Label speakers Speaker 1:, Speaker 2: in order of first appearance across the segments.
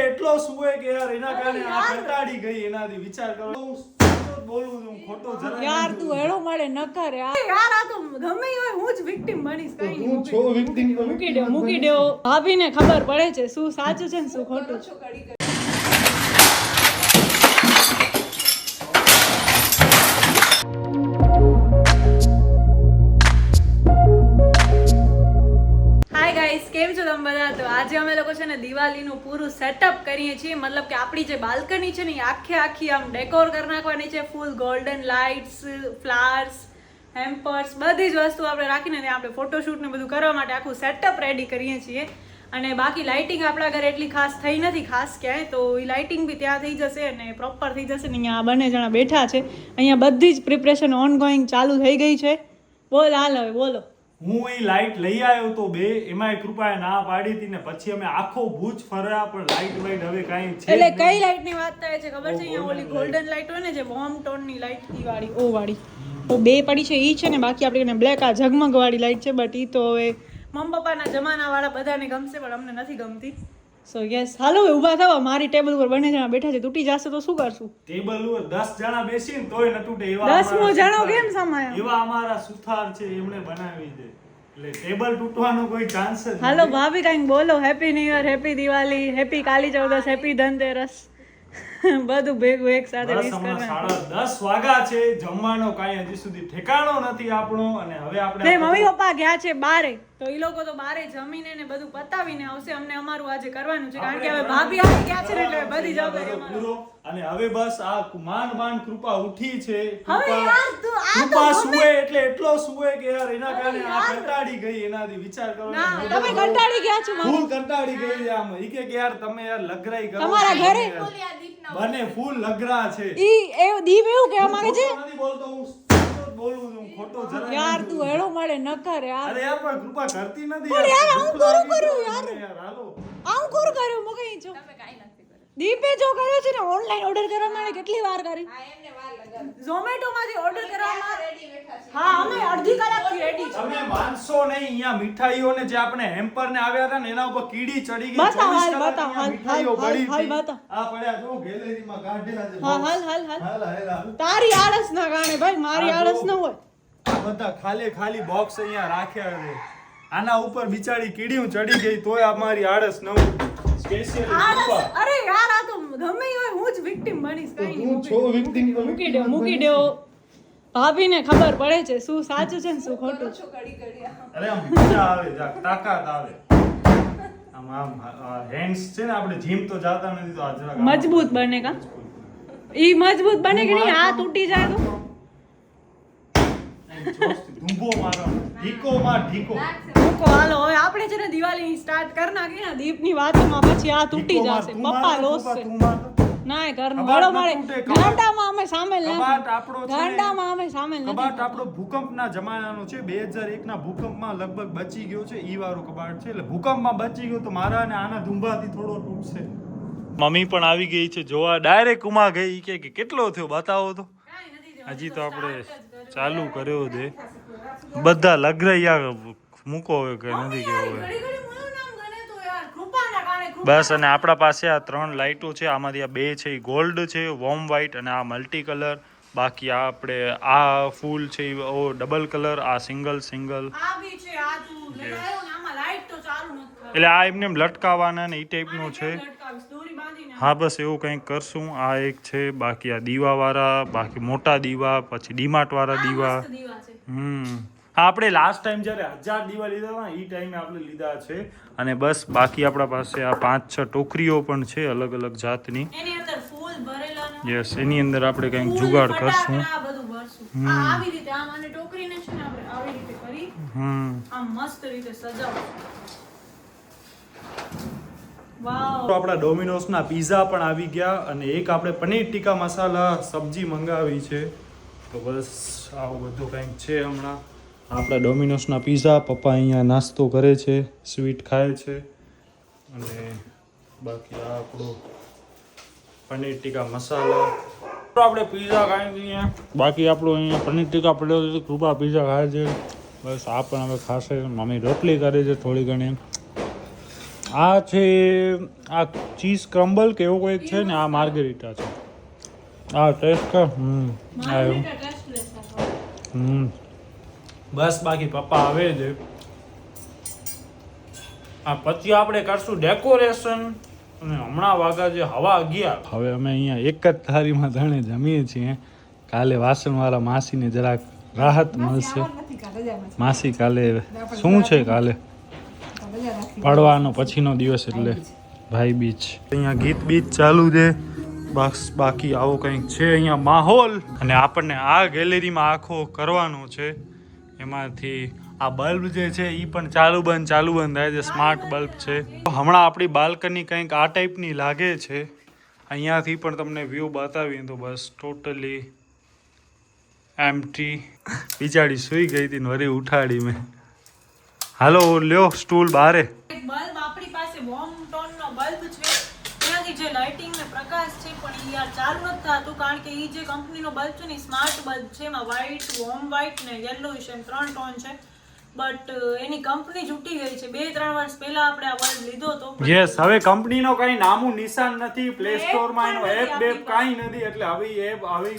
Speaker 1: એટલે એટલો સુવે કે યાર એના કારણે આ કંટાળી ગઈ એનાથી વિચાર કરો બોલું છું ખોટો જરા
Speaker 2: યાર તું હેડો મળે ન કર યાર આ તો ગમે હોય હું જ વિક્ટિમ બનીશ કઈ નહીં
Speaker 1: હું છો વિક્ટિમ
Speaker 2: મૂકી દો ભાભીને ખબર પડે છે શું સાચું છે ને શું ખોટું છે હાય ગાઈસ કેમ છો તમે બધા તો આજે અમે લોકો છે ને દિવાળીનું પૂરું સેટઅપ કરીએ છીએ મતલબ કે આપણી જે બાલ્કની છે ને એ આખી આમ ડેકોર કરી નાખવાની છે ફૂલ ગોલ્ડન લાઇટ્સ ફ્લાવર્સ હેમ્પર્સ બધી જ વસ્તુ આપણે રાખીને ત્યાં આપણે ફોટોશૂટ ને બધું કરવા માટે આખું સેટઅપ રેડી કરીએ છીએ અને બાકી લાઇટિંગ આપણા ઘરે એટલી ખાસ થઈ નથી ખાસ ક્યાંય તો એ લાઇટિંગ બી ત્યાં થઈ જશે અને પ્રોપર થઈ જશે ને અહીંયા બંને જણા બેઠા છે અહીંયા બધી જ પ્રિપરેશન ઓન ગોઈંગ ચાલુ થઈ ગઈ છે બોલ હાલ હવે બોલો
Speaker 1: હું એ લાઈટ લઈ આવ્યો તો બે એમાં કૃપાએ ના પાડી હતી ને પછી અમે આખો ભુજ ફર્યા પણ લાઈટ વાઈટ હવે કાંઈ છે
Speaker 2: એટલે કઈ લાઈટ ની વાત થાય છે ખબર છે અહીંયા ઓલી ગોલ્ડન લાઈટ હોય ને જે વોર્મ ટોન ની લાઈટ ઈ વાળી ઓ વાળી તો બે પડી છે ઈ છે ને બાકી આપણે બ્લેક આ ઝગમગ વાળી લાઈટ છે બટ ઈ તો હવે મમ્મી પપ્પાના જમાના વાળા બધાને ગમશે પણ અમને નથી ગમતી સો યસ હાલો ઊભા થવા મારી ટેબલ ઉપર બંને જણા બેઠા છે તૂટી જશે તો શું કરશું
Speaker 1: ટેબલ ઉપર 10 જણા બેસીને તોય ન તૂટે એવા
Speaker 2: 10મો જણો કેમ સમાયા
Speaker 1: એવા અમારા સુથાર છે એમણે બનાવી દે એટલે ટેબલ તૂટવાનો કોઈ ચાન્સ જ
Speaker 2: હાલો ભાભી કંઈક બોલો happy new year happy Diwali happy Kali Chaudas happy Dhanteras બધું ભેગું એક સાથે વિશ કરવાનું
Speaker 1: 10:30 વાગ્યા છે જમવાનો કાંઈ હજી સુધી ઠેકાણો નથી આપણો અને હવે આપણે
Speaker 2: મમ્મી પપ્પા ગયા છે બારે તો ઈ લોકો તો બારે જમીને ને બધું પતાવીને આવશે અમને અમારું આજે કરવાનું છે કારણ કે હવે ભાભી આવી ગયા છે ને એટલે બધી જવાબદારી
Speaker 1: પૂરો અને હવે બસ આ માંડ કૃપા ઉઠી છે
Speaker 2: હવે યાર તું આ
Speaker 1: કૃપા સુવે એટલે એટલો સુવે કે યાર એના કારણે આ કંટાળી ગઈ એનાથી વિચાર કરો
Speaker 2: ના તમે કંટાળી ગયા છો
Speaker 1: ફૂલ કંટાળી ગઈ આમ ઈ કે યાર તમે યાર લગરાઈ કરો
Speaker 2: તમારા ઘરે
Speaker 1: બને ફૂલ લગરા છે
Speaker 2: ઈ એ દીપ એવું કે અમારે છે
Speaker 1: નથી બોલતો હું બોલું છું ખોટો જરા
Speaker 2: યાર તું હેડો મળે ન કર યાર
Speaker 1: અરે યાર પણ કૃપા કરતી નથી
Speaker 2: પણ યાર આવું કરું યાર
Speaker 1: હાલો
Speaker 2: આવું કર્યું મગઈ છો તમે કાઈ નથી કર્યું દીપે જો કર્યો છે ને ઓનલાઈન ઓર્ડર કરવા માટે કેટલી વાર કરી હા એમને વાર લગાવી ઝોમેટો માંથી ઓર્ડર કરવામાં રેડી બેઠા છે હા અમે અડધી કલાકથી રેડી છે
Speaker 1: તમે માનશો નહીં અહીંયા મીઠાઈઓને જે આપણે હેમ્પર ને આવ્યા હતા ને એના ઉપર કીડી ચડી ગઈ
Speaker 2: બતા
Speaker 1: 24 કલાક
Speaker 2: બતા
Speaker 1: અહીંયા મીઠાઈઓ પડી
Speaker 2: હાલ
Speaker 1: હતી
Speaker 2: બતા
Speaker 1: આ પડ્યા જો ગેલેરીમાં કાઢ્યા છે
Speaker 2: હા હાલ
Speaker 1: હાલ
Speaker 2: તારી આળસ ના કારણે ભાઈ મારી આળસ ન હોય
Speaker 1: આ બધા ખાલી બોક્સ અહીંયા રાખ્યા છે આના ઉપર બિચારી કીડીઓ ચડી ગઈ તોય અમારી આળસ ન સ્પેશિયલ
Speaker 2: અરે યાર આ તો ગમે હોય હું જ વિક્ટિમ બનીશ કઈ નહીં
Speaker 1: હું છો વિક્ટિમ
Speaker 2: મૂકી દો ભાભીને ખબર પડે છે શું સાચું છે ને શું ખોટું છે
Speaker 1: અરે આમ મજા આવે તાકાત આવે આમ હેન્ડ્સ છે ને આપણે જીમ તો જાતા નથી તો આ જરાક
Speaker 2: મજબૂત બને કા ઈ મજબૂત બને કે નહીં આ તૂટી જાય તો
Speaker 1: ધૂંબો મારો ઢીકો
Speaker 2: હાલો હવે આપણે છે ને દિવાળી સ્ટાર્ટ કરી નાખી ને દીપની વાતોમાં પછી આ તૂટી જશે પપ્પા લોસ છે નાય ઘરનું બળો મળે ગાંડામાં અમે સામેલ નથી
Speaker 1: કબાટ આપણો છે
Speaker 2: ગાંડામાં અમે સામેલ નથી
Speaker 1: કબાટ આપણો ભૂકંપના જમાનાનો છે 2001 ના ભૂકંપમાં લગભગ બચી ગયો છે ઈ વાળો કબાટ છે એટલે ભૂકંપમાં બચી ગયો તો મારા અને આના ધુંબાથી થોડો તૂટશે મમ્મી પણ આવી ગઈ છે જોવા ડાયરેક્ટ ઉમા ગઈ કે કેટલો થયો બતાવો તો હજી તો આપણે ચાલુ કર્યો છે બધા લગરાયા મૂકો હવે કે નથી કેવું હવે બસ અને આપણા પાસે આ 3 લાઈટો છે આમાંથી આ 2 છે એ ગોલ્ડ છે વોર્મ વ્હાઈટ અને આ મલ્ટી કલર બાકી આ આપણે આ ફૂલ છે ઓ ડબલ કલર આ સિંગલ આ બી છે આ તું લગાયો ને આમાં લાઈટ તો ચાલુ નથી એટલે આ એમને લટકાવવાના ને ઈ ટાઈપનું છે હા બસ એવું કંઈક કરશું આ એક છે બાકી આ દીવા વાળા બાકી મોટા દીવા પછી ડીમાર્ટ વાળા દીવા આપણે લાસ્ટ ટાઈમ જ્યારે 1000 દીવા લીધા હતા એ ટાઈમે આપણે લીધા છે અને બસ બાકી આપણા પાસે આ 5-6 ટોકરીઓ પણ છે અલગ અલગ જાતની
Speaker 2: એની અંદર ફૂલ ભરેલા
Speaker 1: યસ એની અંદર આપણે કંઈક જુગાડ કરશું
Speaker 2: આ બધું ભરશું આવી રીતે આમ અને ટોકરીને છે ને આપણે આવી રીતે કરી આમ મસ્ત રીતે સજાવશું વાવ
Speaker 1: તો આપણા ડોમિનોઝના પિઝા પણ આવી ગયા અને એક આપણે પનીર ટીકા મસાલા સબ્જી મંગાવી છે તો બસ આવું બધું કંઈક છે હમણાં આપણા ડોમિનોઝના પિઝા પપ્પા અહીંયા નાસ્તો કરે છે સ્વીટ ખાય છે અને બાકી આ આપણો પનીર ટીકા મસાલા તો આપણે પિઝા ખાઈ દઈએ બાકી આપણો અહીંયા પનીર ટીકા પડ્યો છે કૃપા પિઝા ખાય છે બસ આ પણ હવે ખાશે મમ્મી રોટલી કરે છે થોડી ઘણી આ છે આ ચીઝ ક્રમ્બલ કે એવું કંઈક છે ને આ માર્ગરીટા છે. આ ટેસ્ટ કર. બસ બાકી પપ્પા આવે છે. આ પછી આપણે કરશું ડેકોરેશન અને હમણાં વાગા છે 11:30. હવે અમે અહીંયા એક જ થાળીમાં ધણે જમીએ છીએ. કાલે વાસણવાળા માસીને જરાક રાહત મળશે. માસી કાલે શું છે? કાલે પડવાનો પછીનો દિવસ એટલે ભાઈ બીજ. અહીંયા ગીત બીજ ચાલુ છે. બસ બાકી આવો કંઈક છે અહીંયા માહોલ. અને આપણને આ ગેલેરીમાં આખો કરવાનો છે. એમાંથી આ બલ્બ જે છે એ પણ ચાલુ બંધ થાય છે. સ્માર્ટ બલ્બ છે. હમણાં આપણી બાલ્કની કંઈક આ ટાઈપની લાગે છે. અહીંયાથી પણ તમને વ્યૂ બતાવીએ તો બસ ટોટલી એમ્પ્ટી. બિચારી સૂઈ ગઈ હતી ને વળી ઉઠાડી મેં. હાલો લ્યો સ્ટૂલ બારે.
Speaker 2: બલ્બ આપણી પાસે વોર્મ ટોન નો બલ્બ છે. એનાથી જે લાઇટિંગ ને પ્રકાશ છે પણ ઈ યાર ચાલુ નથી થતું કારણ કે ઈ જે કંપનીનો બલ્બ છે ને સ્માર્ટ બલ્બ છે. એમાં વ્હાઈટ, વોર્મ વ્હાઈટ ને યેલોઇશ એમ 3 ટોન છે. બટ એની કંપની છૂટી ગઈ છે. 2-3 વર્ષ પહેલા આપણે આ બલ્બ લીધો હતો.
Speaker 1: યસ, હવે કંપનીનો કઈ નામું નિશાન નથી. પ્લે સ્ટોર માં એનો એપ બેપ કાઈ નથી. એટલે હવે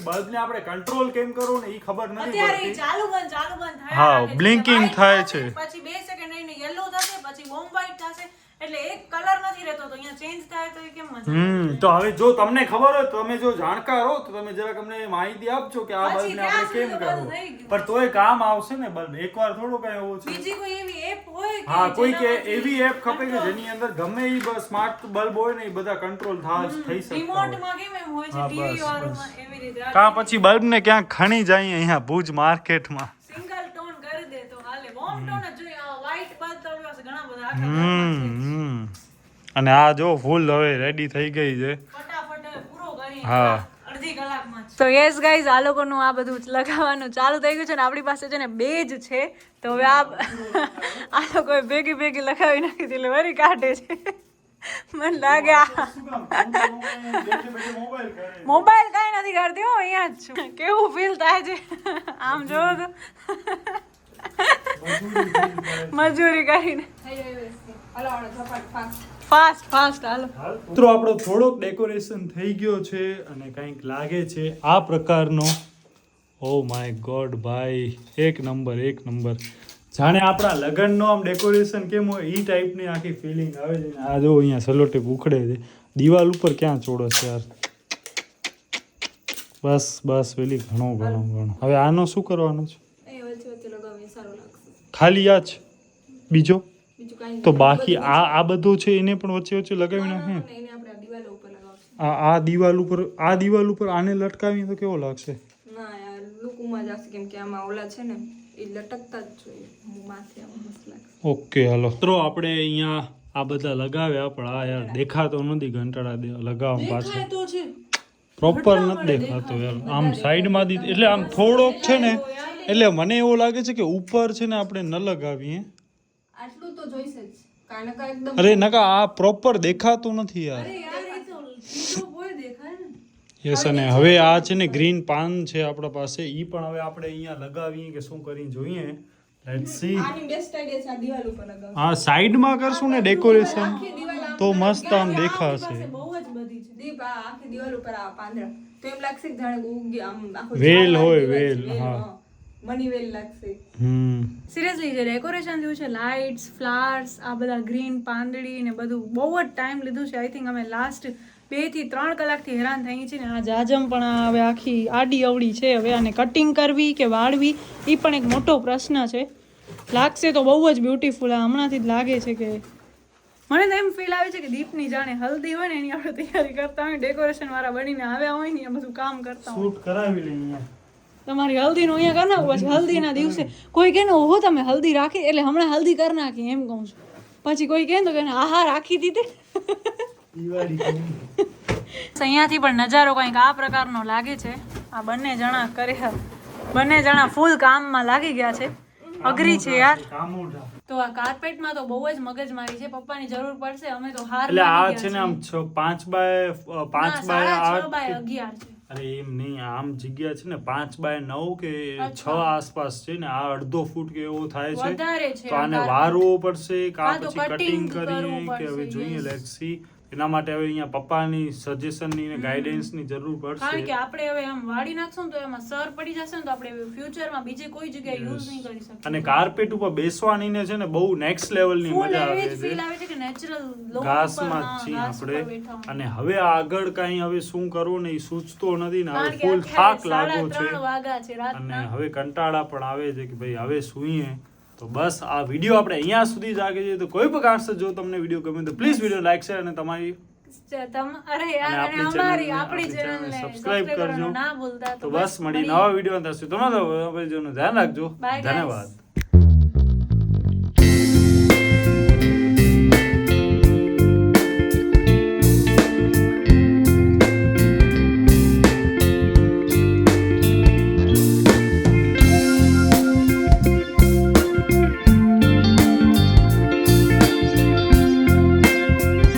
Speaker 1: બલ્બ ને આપણે કંટ્રોલ કેમ કરવું ને ઈ ખબર નથી
Speaker 2: અત્યારે
Speaker 1: પડતી.
Speaker 2: ચાલુ બંધ થાય.
Speaker 1: હા, બ્લિંકિંગ થાય છે.
Speaker 2: પછી 2 સેકન્ડ રહીને યેલો થશે, પછી વોર્મ વ્હાઈટ થશે. એટલે એક કલર નથી રહેતો તો અહીંયા ચેન્જ થાય તો એ કેમ મજા.
Speaker 1: તો હવે જો તમને ખબર હોય, તમે જો જાણકાર હો તો તમે જરાક અમને માહિતી આપજો કે આ બલ્બ ને આપણે કેમ કરવું. પણ તોય કામ આવશે ને બલ્બ. એકવાર થોડો કઈ એવું છે.
Speaker 2: બીજી કોઈ એવી એપ હોય કે
Speaker 1: હા, કોઈ કે એવી એપ ખપે કે જેની અંદર ગમે ઈ સ્માર્ટ બલ્બ હોય ને એ બધા કંટ્રોલ થઈ શકે.
Speaker 2: રિમોટ માં કેમ એમ હોય છે ટીવી વાળામાં એવી રીતે.
Speaker 1: કા પછી બલ્બ ને ક્યાંક ખણી જાય અહીંયા ભુજ માર્કેટમાં.
Speaker 2: સિંગલ ટોન કરી દે તો હાલે. વોર્મ ટોન જ જોઈએ. આ વ્હાઈટ બલ્બ તો ઘણા બધા આખા ઘરમાં છે.
Speaker 1: અને આ જો ફૂલ હવે રેડી થઈ ગઈ છે.
Speaker 2: ફટાફટ પૂરો કરી.
Speaker 1: હા,
Speaker 2: અડધી કલાકમાં. તો યસ ગાઈઝ, આ લોકોનું આ બધું લગાવવાનું ચાલુ થઈ ગયું છે ને આપણી પાસે છે ને બેજ છે. તો હવે આ લોકોએ ભેગી લગાવી નાખી એટલે વરી કાઢે છે. મને લાગે મોબાઈલ કાંઈ નથી કરતી હો, અહીંયા જ છું. કેવું ફીલ થાય છે આમ જોવો તો. મજૂરી કરીને ફાસ્ટ હાલો. મિત્રો આપણો થોડોક ડેકોરેશન થઈ ગયો છે અને કંઈક લાગે છે આ પ્રકારનો. ઓ માય ગોડ ભાઈ, એક નંબર. જાણે આપણા લગ્નનો આમ ડેકોરેશન કેમ હોય એ ટાઈપની આખી ફિલિંગ આવે છે. આ જો અહીંયા સલોટેપ ઉખડે છે. દિવાલ ઉપર ક્યાં ચોડો છે યાર. બસ પેલી ઘણો. હવે આનો શું કરવાનું છે? ખાલી આ જ બીજો તો બાકી આ બધું છે એને પણ વચ્ચે લગાવી નાખે. આ દિવાલ ઉપર આને લટકાવી તો કેવો લાગશે?
Speaker 3: ના યાર, લુકમાં જ આવશે કેમ કે આમાં ઓલા છે ને એ લટકતા જ જોઈએ. માથે આમ મસ્ત લાગશે.
Speaker 1: ઓકે હાલો. મિત્રો આપણે અહીંયા આ બધા લગાવ્યા પણ આ યાર દેખાતો નથી. ઘંટાળા લગાવવા પાછળ
Speaker 2: તો છે
Speaker 1: પ્રોપર નથી દેખાતો યાર. આમ સાઈડમાં એટલે આમ થોડોક છે ને, એટલે મને એવું લાગે છે કે ઉપર છે ને આપણે ન લગાવીએ.
Speaker 3: આટલું તો જોઈશે જ. કાને કા એકદમ
Speaker 1: અરે નકા આ પ્રોપર દેખાતું નથી યાર. યસ, અને હવે આ છે ને ગ્રીન પાન છે આપણા પાસે. ઈ પણ હવે આપણે અહીંયા લગાવીએ કે શું કરીને જોઈએ. Let's see.
Speaker 3: આની બેસ્ટ આઈડિયા છે આ દિવાલ ઉપર લગાવવું.
Speaker 1: હા, સાઈડમાં કરશું ને ડેકોરેશન તો મસ્ત આમ દેખાશે.
Speaker 2: બહુ જ બધી છે.
Speaker 3: દીપ આ આખી દિવાલ ઉપર આ પાંદડા તો એમ લાગશે કે જાણે ઉગી આમ આખો
Speaker 1: વેલ હોય, વેલ. હા,
Speaker 3: મની વેલ લાગશે.
Speaker 2: સિરિયસલી જે ડેકોરેશન થયું છે, લાઇટ્સ, ફ્લાવર્સ, આ બધા ગ્રીન પાંદડી ને બધું બહુ જ ટાઈમ લીધું છે. આઈ થિંક અમે લાસ્ટ 2 થી 3 કલાકથી હેરાન થઈ છે ને. આ જાજમ પણ હવે આખી આડી અવડી છે. હવે આને કટિંગ કરવી કે વાળવી એ પણ એક મોટો પ્રશ્ન છે. લાગશે તો બહુ જ બ્યુટીફુલ. આ હમણાંથી જ લાગે છે કે મને તો એમ ફીલ આવે છે કે દીપની જાણે હલ્દી હોય ને એની આપણે તૈયારી કરતા હોય, ડેકોરેશન વાળા બનીને આવ્યા હોય ને એ બધું કામ કરતા હોય.
Speaker 1: શૂટ કરાવી લઈએ.
Speaker 2: તમારી હલ્દીનું અહીંયા કરી નાખું. પછી હલ્દીના દિવસે કોઈ કહે ને ઓહો તમે હલ્દી રાખી, એટલે હમણાં હલ્દી કરી નાખી એમ કહું છું. પછી કોઈ કહે તો કે આહા રાખી દીધી. અહીંયાથી પણ નજારો કંઈક આ પ્રકારનો લાગે છે. આ બંને જણા ફૂલ કામમાં લાગી ગયા છે. અઘરી છે યાર. તો આ કાર્પેટમાં તો બહુ જ મગજમારી છે. પપ્પાની જરૂર પડશે. અમે તો હાર
Speaker 1: એટલે આ છે ને આમ 5 બાય 8
Speaker 2: 11 છે.
Speaker 1: અરે એમ નહીં, આમ જગ્યા છે ને 5x9 કે 6
Speaker 2: અચ્છા.
Speaker 1: આસપાસ છે ને, આ અડધો ફૂટ કે એવો થાય છે.
Speaker 2: વધારે છે
Speaker 1: તો આને
Speaker 2: આ
Speaker 1: વારવો પડશે કે
Speaker 2: હા, તો
Speaker 1: પછી
Speaker 2: cutting
Speaker 1: કટિંગ કરીએ
Speaker 2: કરવું
Speaker 1: કે હવે
Speaker 2: પડશે,
Speaker 1: જોઈએ
Speaker 2: yes.
Speaker 1: Let's see. એના માટે હવે અહીંયા પપ્પાની સજેશનની ને ગાઈડન્સની જરૂર
Speaker 2: કારણ કે
Speaker 1: પડશે.
Speaker 2: આપણે હવે આમ વાળી નાખશું ને તો એમાં સર પડી જશે ને તો આપણે ફ્યુચરમાં બીજે કોઈ જગ્યાએ યુઝ નહીં કરી શકીએ.
Speaker 1: અને કાર્પેટ ઉપર બેસવાની ને છે ને બહુ નેક્સ્ટ લેવલની
Speaker 2: ફૂલ
Speaker 1: મજા
Speaker 2: એવી
Speaker 1: આવે
Speaker 2: જ
Speaker 1: છે.
Speaker 2: ફીલ આવે છે કે નેચરલ લોક
Speaker 1: ઘાસમાં જ છીએ આપણે. અને હવે આગળ કાંઈ હવે શું કરવું ને એ સૂચતો નથી ને, હવે ફૂલ થાક લાગો છે
Speaker 2: 3 વાગ્યા છે
Speaker 1: અને
Speaker 2: રાતના.
Speaker 1: હવે કંટાળા પણ આવે છે કે ભાઈ હવે સૂઈએ. તો બસ આ વિડીયો આપણે અહીંયા સુધી જ આગળ જઈએ. તો કોઈ પણ કારણસર જો તમને વિડીયો ગમે તો પ્લીઝ વિડીયો લાઈક શેર અને તમારી
Speaker 2: અરે યાર, અને આપણી ચેનલને
Speaker 1: સબસ્ક્રાઇબ
Speaker 2: સબસ્ક્રાઇબ કરવાનું
Speaker 1: કરજો.
Speaker 2: ના ભૂલતા.
Speaker 1: તો બસ મળી નવા વિડીયો. તમારા ધ્યાન રાખજો.
Speaker 2: Bye guys.
Speaker 1: ધન્યવાદ.